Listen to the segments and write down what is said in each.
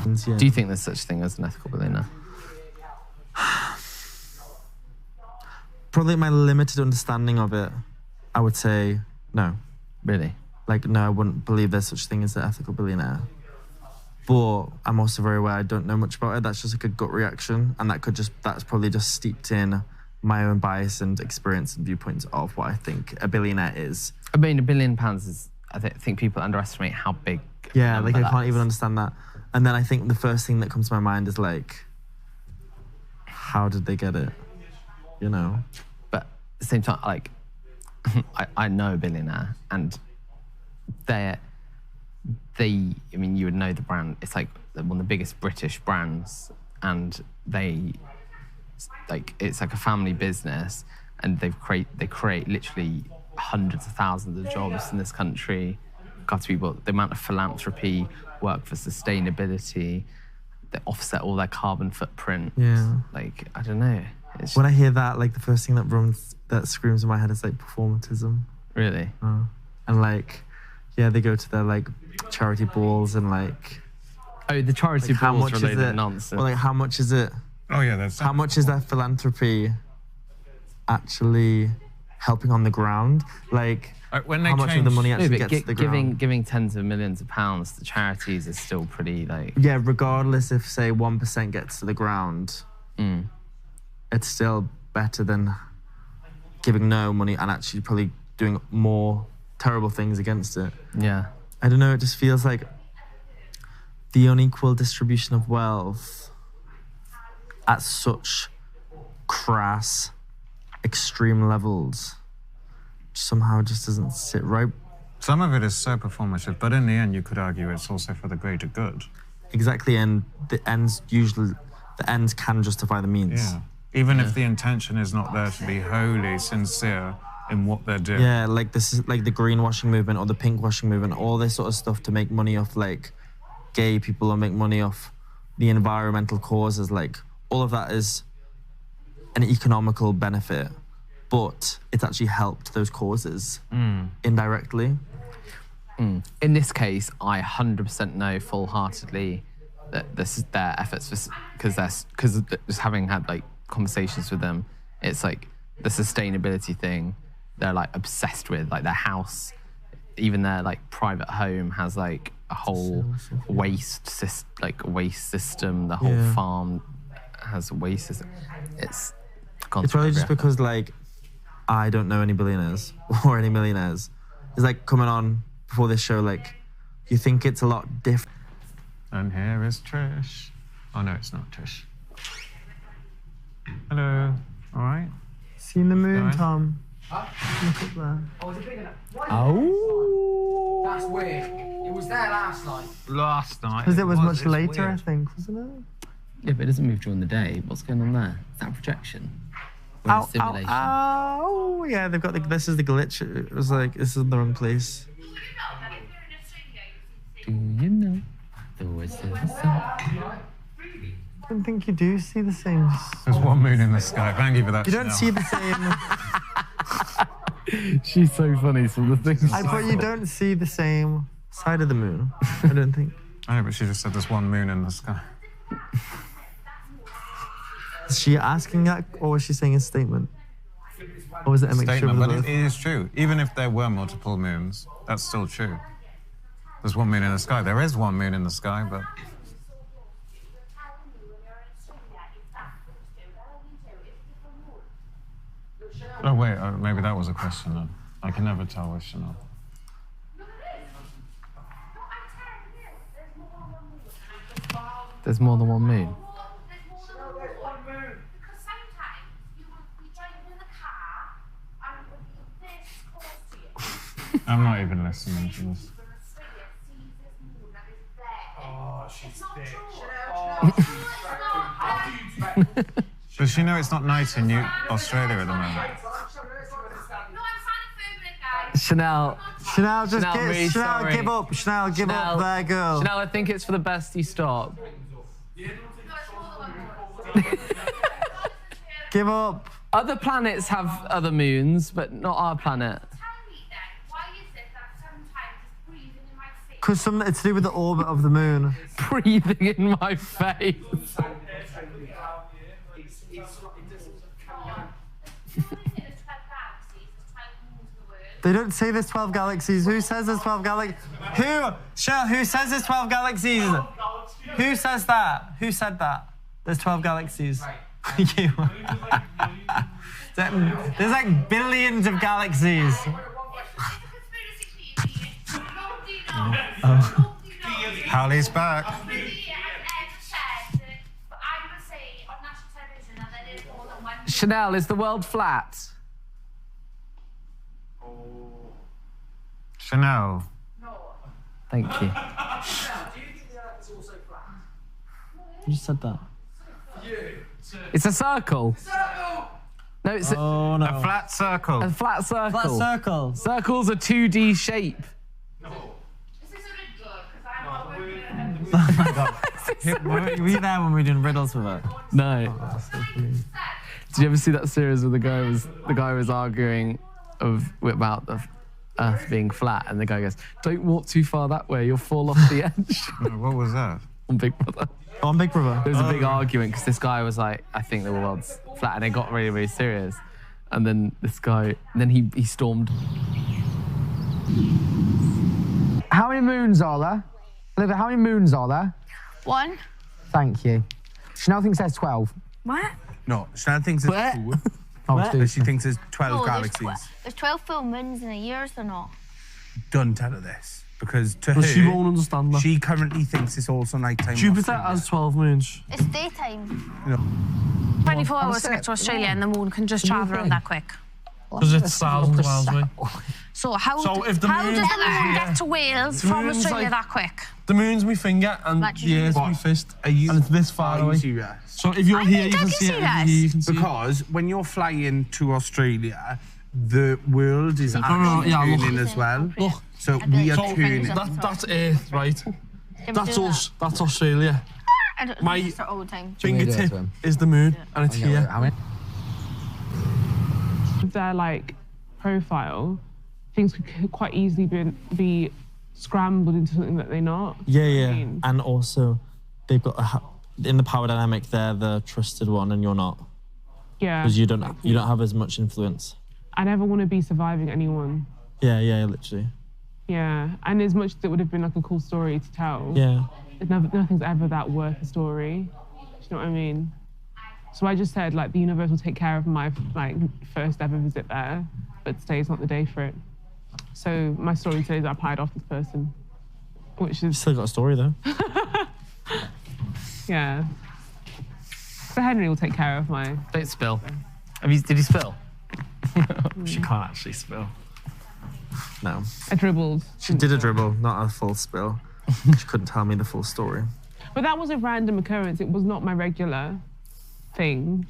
Yeah. Do you think there's such a thing as an ethical billionaire? Probably my limited understanding of it, I would say no. Really? Like, no, I wouldn't believe there's such a thing as an ethical billionaire. But I'm also very aware I don't know much about it. That's just like a gut reaction. And that's probably just steeped in my own bias and experience and viewpoints of what I think a billionaire is. I mean, £1 billion is, I think people underestimate how big. Yeah, like I can't even understand that. And then I think the first thing that comes to my mind is like, how did they get it? You know? But at the same time, like, I know a billionaire, and I mean, you would know the brand. It's like one of the biggest British brands, and it's like a family business, and they create literally hundreds of thousands of jobs in this country. Got to be the amount of philanthropy, work for sustainability, they offset all their carbon footprint. Yeah. Like, I don't know. When I hear that, like the first thing that screams in my head is like performatism. Really? And like, yeah, they go to their like charity balls and like. Oh, the charity balls related nonsense. Well, like, how much is it? Oh yeah, that's. How much is their philanthropy actually helping on the ground? Like, when they how much of the money actually gets to the ground? Giving tens of millions of pounds to charities is still pretty like. Yeah, regardless if say 1% gets to the ground, it's still better than giving no money and actually probably doing more terrible things against it. Yeah. I don't know, it just feels like the unequal distribution of wealth at such crass, extreme levels somehow just doesn't sit right. Some of it is so performative, but in the end, you could argue it's also for the greater good. Exactly, and the ends can justify the means. Yeah. Even if the intention is not there to be wholly sincere in what they're doing. Yeah, like this is like the greenwashing movement or the pinkwashing movement, all this sort of stuff to make money off like gay people or make money off the environmental causes. Like all of that is an economical benefit, but it's actually helped those causes indirectly. In this case, I 100% know full-heartedly that this is their efforts, because just having had like conversations with them, it's like the sustainability thing they're like obsessed with. Like their house, even their like private home has like a whole waste system. The whole farm has a waste system. It's probably just because like I don't know any billionaires or any millionaires. It's like coming on before this show, like you think it's a lot different. And here is Trish. Oh no, it's not Trish. Hello. All right. Seen the moon, Tom? Huh? Look up there. Oh, is it big enough? Oh. That's weird. It was there last night. Last night. Because it was much later, weird. I think, wasn't it? Yeah, but it doesn't move during the day. What's going on there? Is that a projection? Or Ow, a simulation? ow, yeah, they've got this is the glitch. It was like, this is the wrong place. Do you know the voice of the sun? I don't think you do see the same. There's one moon in the sky. Thank you for that. You don't see the same. She's so funny, some of the things. But you don't see the same side of the moon, I don't think. I know, but she just said there's one moon in the sky. Is she asking that, or was she saying a statement? Or was it a mixture of But both? it is true. Even if there were multiple moons, that's still true. There's one moon in the sky. There is one moon in the sky, but... Oh, wait, maybe that was a question then. I can never tell with Chanel. There's more than one moon. I'm not even listening to this. Oh, she's thick. Does she know it's not night in Australia at the moment? Chanel, Chanel, really sorry. give up. Chanel, give up there, girl. Chanel, I think it's for the best you stop. Give up. Other planets have other moons, but not our planet. Tell me then, why is it that sometimes it's freezing in my face Because it's to do with the orbit of the moon. Breathing in my face. They don't say there's 12 galaxies. Who says there's 12 galaxies? Who says there's 12 galaxies? Who says that? Who said that? There's 12 galaxies. You. There's like billions of galaxies. Hallie's back. Chanel, is the world flat? Chanel. Thank you. Do you think the Earth is also flat? You just said that. It's a circle. No, it's Oh no. A flat circle. a flat circle. Flat circle. Circle's a 2D shape. Were you there when we were doing riddles with her? No. Did you ever see that series where the guy was arguing about the Earth being flat, and the guy goes, "Don't walk too far that way, you'll fall off the edge." What was that? On Big Brother. On Big Brother. There was a big argument because this guy was like, "I think the world's flat," and it got really, really serious. And then this guy, he stormed. How many moons are there? Olivia, how many moons are there? 1. Thank you. Chanel thinks there's 12. What? No, Chanel thinks it's What? 2, Oh, What? but she thinks there's 12 No, galaxies. there's 12 full moons in a year, is there not? Don't tell her this, because to But her, she won't understand that. she currently thinks it's also nighttime. Jupiter has 12 moons. It's daytime. 24 hours to get to Australia and the moon can just travel around that quick. Because it's thousands of miles away. So how if the does moon- the moon get to Wales from moon's Australia like- that quick? The moon's my finger and That's the Earth's my What? fist. Are you, And it's this far are you away. serious? So if you're I'm here, you being can see it. deadly If you're serious. here, you can see it. Because when you're flying to Australia, the world is no, actually yeah, look. turning as well. Look, So I'd be we are like, turning. that's Earth, right? Can That's do us. That's Australia. I don't My- do all the time. Fingertip is the moon, and it's here. How many? Their like profile, things could quite easily be scrambled into something that they're not. Yeah, You know what yeah. I mean? And also, they've got in the power dynamic, they're the trusted one, and you're not, Yeah. because you don't have as much influence. I never want to be surviving anyone. Yeah, yeah, literally. Yeah. And as much as it would have been like a cool story to tell, Yeah. nothing's ever that worth a story. Do you know what I mean? So I just said like the universe will take care of my like first ever visit there, but today's not the day for it. So my story today is I pied off this person, which is Still got a story though. yeah. So Henry will take care of my. Don't spill. Did he spill? She can't actually spill. No. I dribbled. She did a dribble, not a full spill. She couldn't tell me the full story. But that was a random occurrence. It was not my regular thing.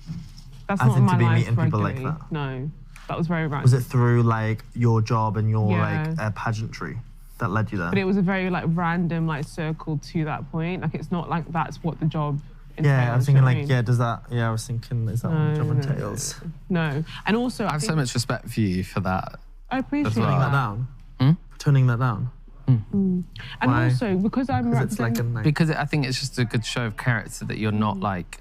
That's I not think my to be life meeting people like regularly. that. No, that was very random. Was it through like your job and your Yeah. like pageantry that led you there? But it was a very like random like circle to that point. Like it's not like that's what the job. Yeah, I was entails, you know thinking what I like, mean? yeah, does that? Yeah, I was thinking, is that what the job No, no, entails? No, and also I have so much respect for you for that. I appreciate Toning that that. down. Hmm? Toning that down. And Why? also because I'm Because it's like a representing. night. Because I think it's just a good show of character that you're not like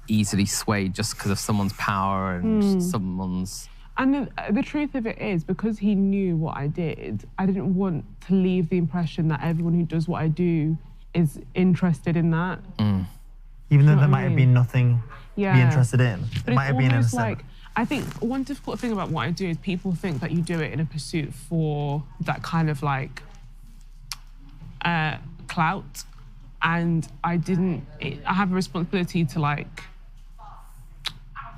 easily swayed just because of someone's power and someone's. And the truth of it is, because he knew what I did, I didn't want to leave the impression that everyone who does what I do is interested in that. Even though know there what I might have mean? been nothing Yeah. to be interested in. But It might have it's been almost innocent. like, I think one difficult thing about what I do is people think that you do it in a pursuit for that kind of like clout. And I didn't, I have a responsibility to like,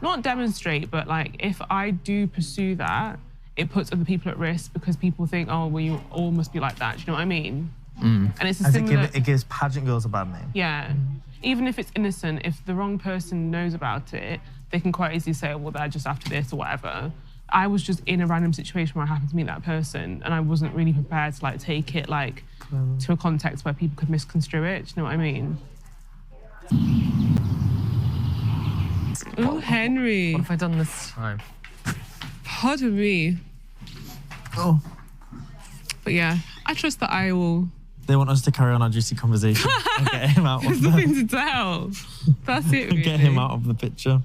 not demonstrate, but like if I do pursue that, it puts other people at risk because people think, oh, well, you all must be like that. Do you know what I mean? And it's a As it, similar, it gives pageant girls a bad name. yeah. Even if it's innocent, if the wrong person knows about it, they can quite easily say, oh, well, they're just after this or whatever. I was just in a random situation where I happened to meet that person and I wasn't really prepared to like take it like to a context where people could misconstrue it. Do you know what I mean? Oh, Henry. What have I done this time? Pardon me. Oh. But yeah, I trust that I will They want us to carry on our juicy conversation and get him out There's of nothing the, to tell. That's it. Really. get him out of the picture.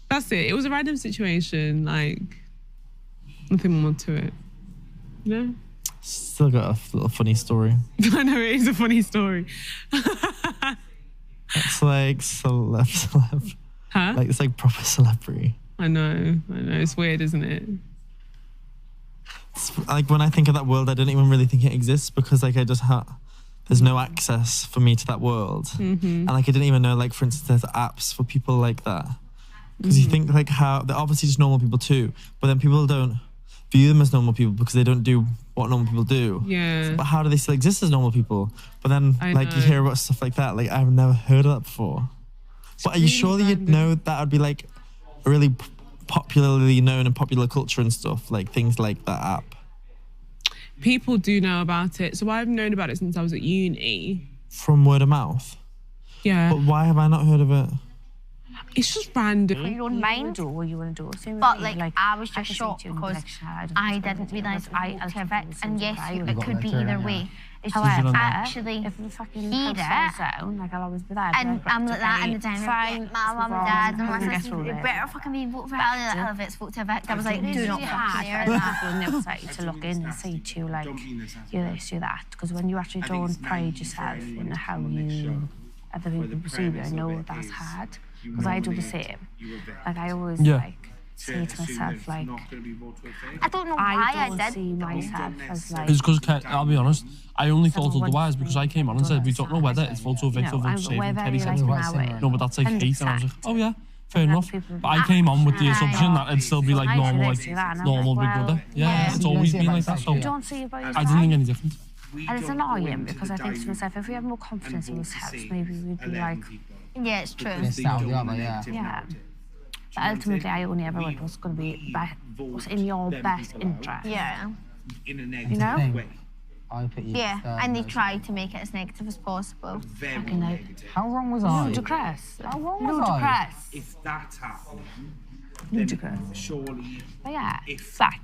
That's it. It was a random situation. Like nothing more to it. You know. Still got a little funny story. I know it is a funny story. It's like celeb. Huh? Like it's like proper celebrity. I know. It's weird, isn't it? It's like when I think of that world, I don't even really think it exists because like I just there's no access for me to that world, and like I didn't even know like for instance there's apps for people like that because you think like how they're obviously just normal people too, but then people don't view them as normal people because they don't do what normal people do. Yeah. But how do they still exist as normal people? But then I like you know. hear about stuff like that, like I've never heard of that before. But are you sure that you'd know that would be like really popularly known in popular culture and stuff, like things like that app? People do know about it. So I've known about it since I was at uni. From word of mouth? Yeah. But why have I not heard of it? It's just random. You don't mind. Do what you want to do. Same with But me, like, I was I just can say shocked to you in because connection, I don't didn't realise I it to evict, and yes, it could be letter, either yeah. way. It's However, just actually if the fucking heed house it, falls down, like I'll always be there. and I'm like that in the dining room. Fine, My mum and dad and my sister, you better fucking be vote for Ellie. The hell of it's vote to evict. I was like, do not fucking hear that. on the outside to look in and say to you like, you're this, you're that. Because when you actually don't pride yourself in how you other people perceive you, I know that's hard. Because I do the same. Like I always like say to myself like, I don't know why I don't did. see myself as like. It's because, I'll be honest, I only thought otherwise because I came on and said, we don't know whether it's vote to evict or vote to save. And Kelly said, no, but that's like hate. And I was like, oh yeah, fair enough. But I came on with the assumption that it'd still be like normal, normal Big Brother. Yeah, it's always been like that. So Don't see about yourself. I didn't think any different. And it's annoying because I think to myself, if we had more confidence in ourselves, maybe we'd be like, Yeah, it's true. yeah. But ultimately, I only ever went what's going to be what's in your best interest. Yeah. You know? Yeah, and they tried to make it as negative as possible. Fucking like, How wrong was I? ludicrous. How wrong was I? Ludicrous. If that happened, Ludicrous. surely But yeah,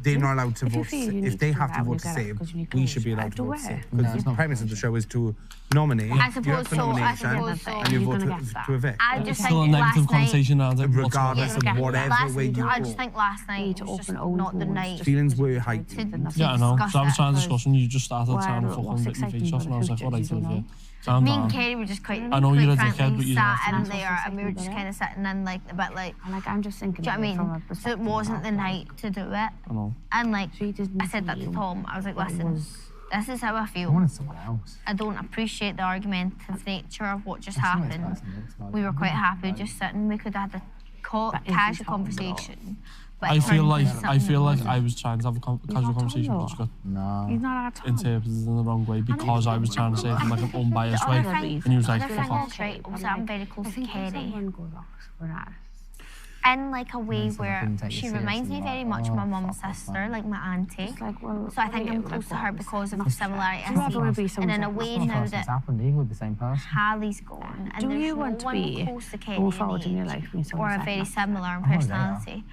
they're not allowed to if you vote. feel you need If they to have do to that, vote we to get it, save, because you need we to should be allowed to do vote it. to save. No, Because it's the not premise of the show is to nominate, I suppose you have for so, I nomination, suppose so. and you You're vote gonna get to that. evict. I just It's think still a negative last night, conversation around it. Regardless of Yeah, whatever last way you I go. just think last night Need to was just open old not the wounds, night. just Feelings were to heightened. Yeah, I know. discuss So I was it. trying to discuss and you just started Well, trying to what's fucking rip your exciting face off and I was like, about all right, the future, Sylvia, you calm Me and down. Katie were just quite, I know you're a quite dickhead, but frankly you sat don't in have to. there and we were just kind of sitting in like a bit like, And like, I'm just thinking do you know what I from a mean? So it perspective wasn't the of, night to do it. I know. And like, She doesn't I said that to feel Tom, I was like, that it listen, was- this is how I I feel. wanted someone else. I don't appreciate the argumentative nature of what just It's not happened. expensive, it's like- We were quite happy just sitting. We could have had a But if casual it's hot, conversation. But I it feel turned like into something that I was trying to have a casual not conversation, but Tom, just got No. He's not at all. interpreted in the wrong way because I was trying to say it in like an unbiased The way. other thing- And he was like, the other fuck thing off. is, right, also I'm very close I to think if Katie. someone goes off, we're not. In like a way so I where couldn't take you she reminds me seriously, very like, much of my oh, mum's fuck off, sister, man. like my auntie. It's like, well, So I think I'm like, close to her what? because of the Not similarity. Do you ever want to be And someone's in a like, way That's now not that happened. Are with the same person? Hallie's gone, and Do there's you no want to one be close to Katie going forward in your age, life being or someone's a like very that? similar in Oh, they are. personality.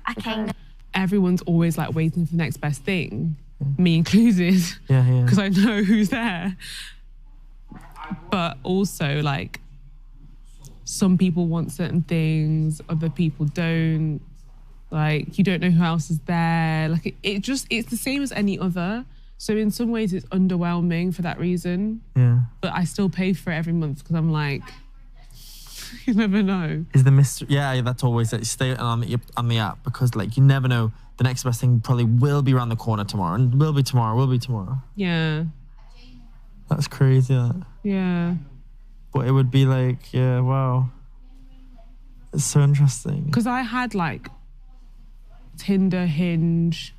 I kind of Everyone's always like waiting for the next best thing, me included, Yeah, yeah. because I know who's there. But also like some people want certain things, other people don't. Like you don't know who else is there. Like it's the same as any other. So in some ways it's underwhelming for that reason. Yeah. But I still pay for it every month because I'm like, you never know. Is the mystery? Yeah, that's always it. You stay on the app because like you never know. The next best thing probably will be around the corner tomorrow, and will be tomorrow. Yeah, That's crazy. That. yeah. But it would be like, yeah, wow. It's so interesting. Because I had like Tinder, Hinge,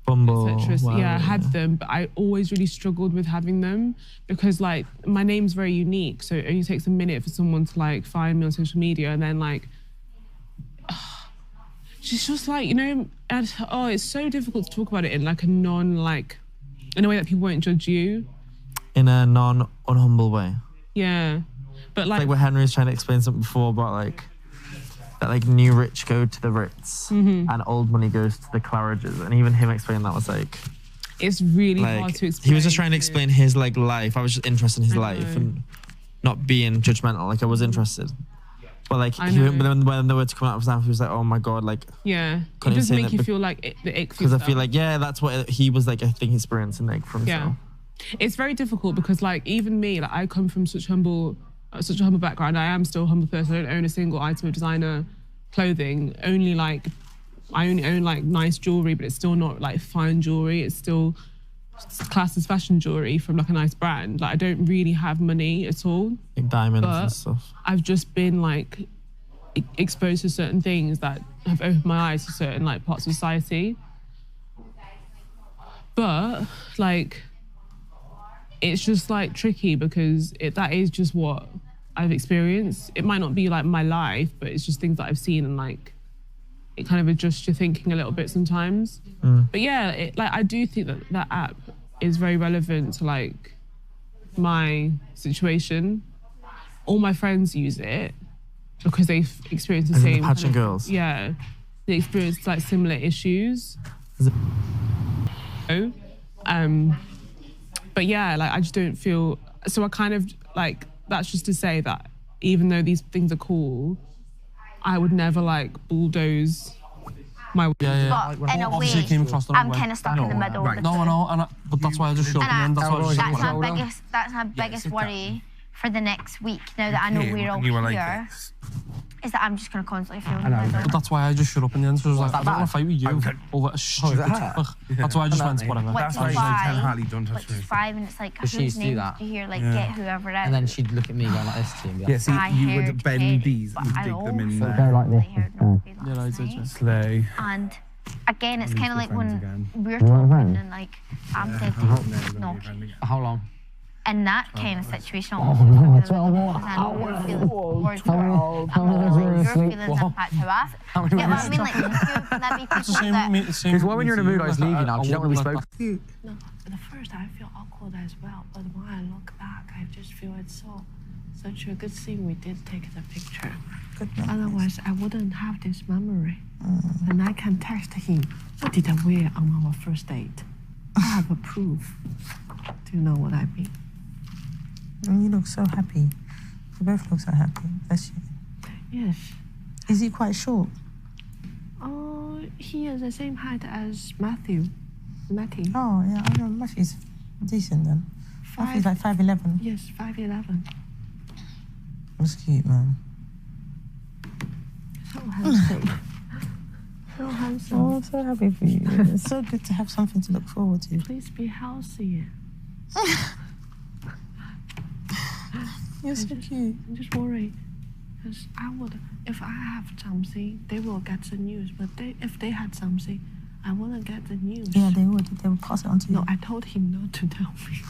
Bumble. etc. Wow, Yeah, I had them, but I always really struggled with having them because like my name's very unique, so it only takes a minute for someone to like find me on social media, and then like it's just like, you know, it's so difficult to talk about it in like a in a way that people won't judge you. In a non-unhumble way. Yeah, but Like what Henry was trying to explain something before about like that like new rich go to the Ritz and old money goes to the Claridges, and even him explaining that was like It's really like, hard to explain. he was just trying to explain his like life. I was just interested in his life and not being judgmental. Like I was interested. But like, when the words come out of his mouth, he was like, "Oh my god!" Like, yeah, it does make you feel like the ick. Because I feel like, yeah, that's what he was like. I think experiencing like from himself. It's very difficult because like even me, like I come from such a humble background. I am still a humble person. I don't own a single item of designer clothing. I only own like nice jewelry, but it's still not like fine jewelry. It's still classed as fashion jewelry from like a nice brand. Like I don't really have money at all. Like diamonds and stuff. I've just been like exposed to certain things that have opened my eyes to certain like parts of society. But like, it's just like tricky because that is just what I've experienced. It might not be like my life, but it's just things that I've seen and like, it kind of adjusts your thinking a little bit sometimes. But yeah, like I do think that app is very relevant to like my situation. All my friends use it because they've experienced the same. The pageant girls. Yeah, they experienced like similar issues. But yeah, like I just don't feel. So I kind of like, that's just to say that even though these things are cool, I would never like bulldoze my way. But in a way, I'm kind of stuck in the middle. Right. No, I know, but that's why I just shut up in the end. That's my biggest worry for the next week. Now that I know we're all here, is that I'm just going to constantly feel in the middle. But that's why I just shut up in the end. So I was like, I don't want to fight with you over a stupid topic. That's why I just went, whatever. That's why Harley don't touch me. Which is fine, and it's like, whose names do you hear? Like, get whoever out. And then she'd look at me going like this to you and be like, yeah, see, you would bend these and dig them in there. Go like this. Yeah, I did. Slay. And again, it's kind of like when we're talking and like I'm thinking, no. How long? In that kind of situation, Oh, your feelings impact how I feel. Yeah, I mean, like, that be people that... Because when you're in a mood, I was leaving now, because you don't really spoke. No, at first I feel awkward as well, but when I look back, I just feel it's such a good thing we did take the picture. Otherwise, I wouldn't have this memory. And I can text him, what did I wear on our first date? I have a proof. Do you know what I mean? You look so happy. You both look so happy. Bless you. Yes. Is he quite short? Oh, he is the same height as Matthew. Matty. Oh, yeah, I know. Matthew's decent then. Matthew's like 5'11". Yes, 5'11". That's cute, man. So handsome. So handsome. Oh, I'm so happy for you. It's so good to have something to look forward to. Please be healthy. You're so cute. I'm just worried. Because if I have something, they will get the news. But if they had something, I wouldn't get the news. Yeah, they would. They would pass it on to you. No, I told him not to tell me.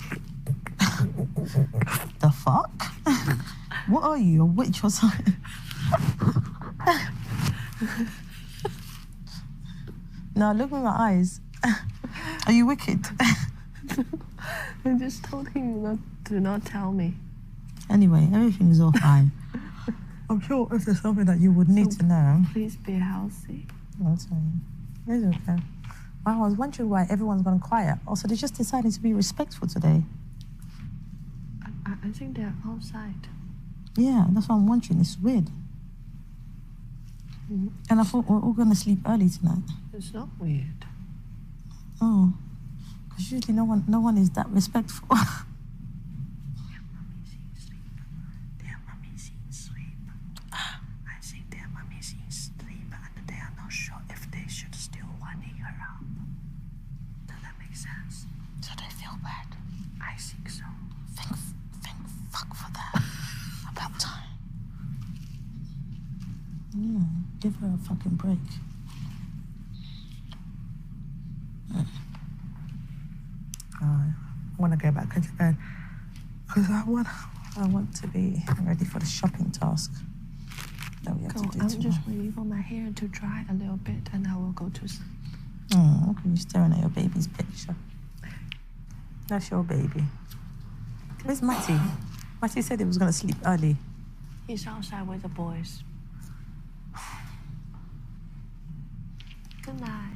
The fuck? What are you, a witch or something? No, look at my eyes. Are you wicked? I just told him to not tell me. Anyway, everything is all fine. I'm sure if there's something that you would need to know. Please be healthy. I'll tell you. It's okay. I was wondering why everyone's gone quiet. Also, they just decided to be respectful today. I think they're outside. Yeah, that's what I'm wondering. It's weird. And I thought we're all going to sleep early tonight. It's not weird. Oh, because usually no one is that respectful. Their mummy's in sleep. I think their mummy's in sleep and they are not sure if they should still winding her up. Does that make sense? So they feel bad. I think so. Thank fuck for that. About time. Yeah, give her a fucking break. I want to go back into bed because I want to be ready for the shopping task that we have to do I'm tomorrow. just waiting for my hair to dry a little bit and I will go to sleep. Oh, look at you staring at your baby's picture. That's your baby. Where's Matty? Matty said he was going to sleep early. He's outside with the boys. Good night.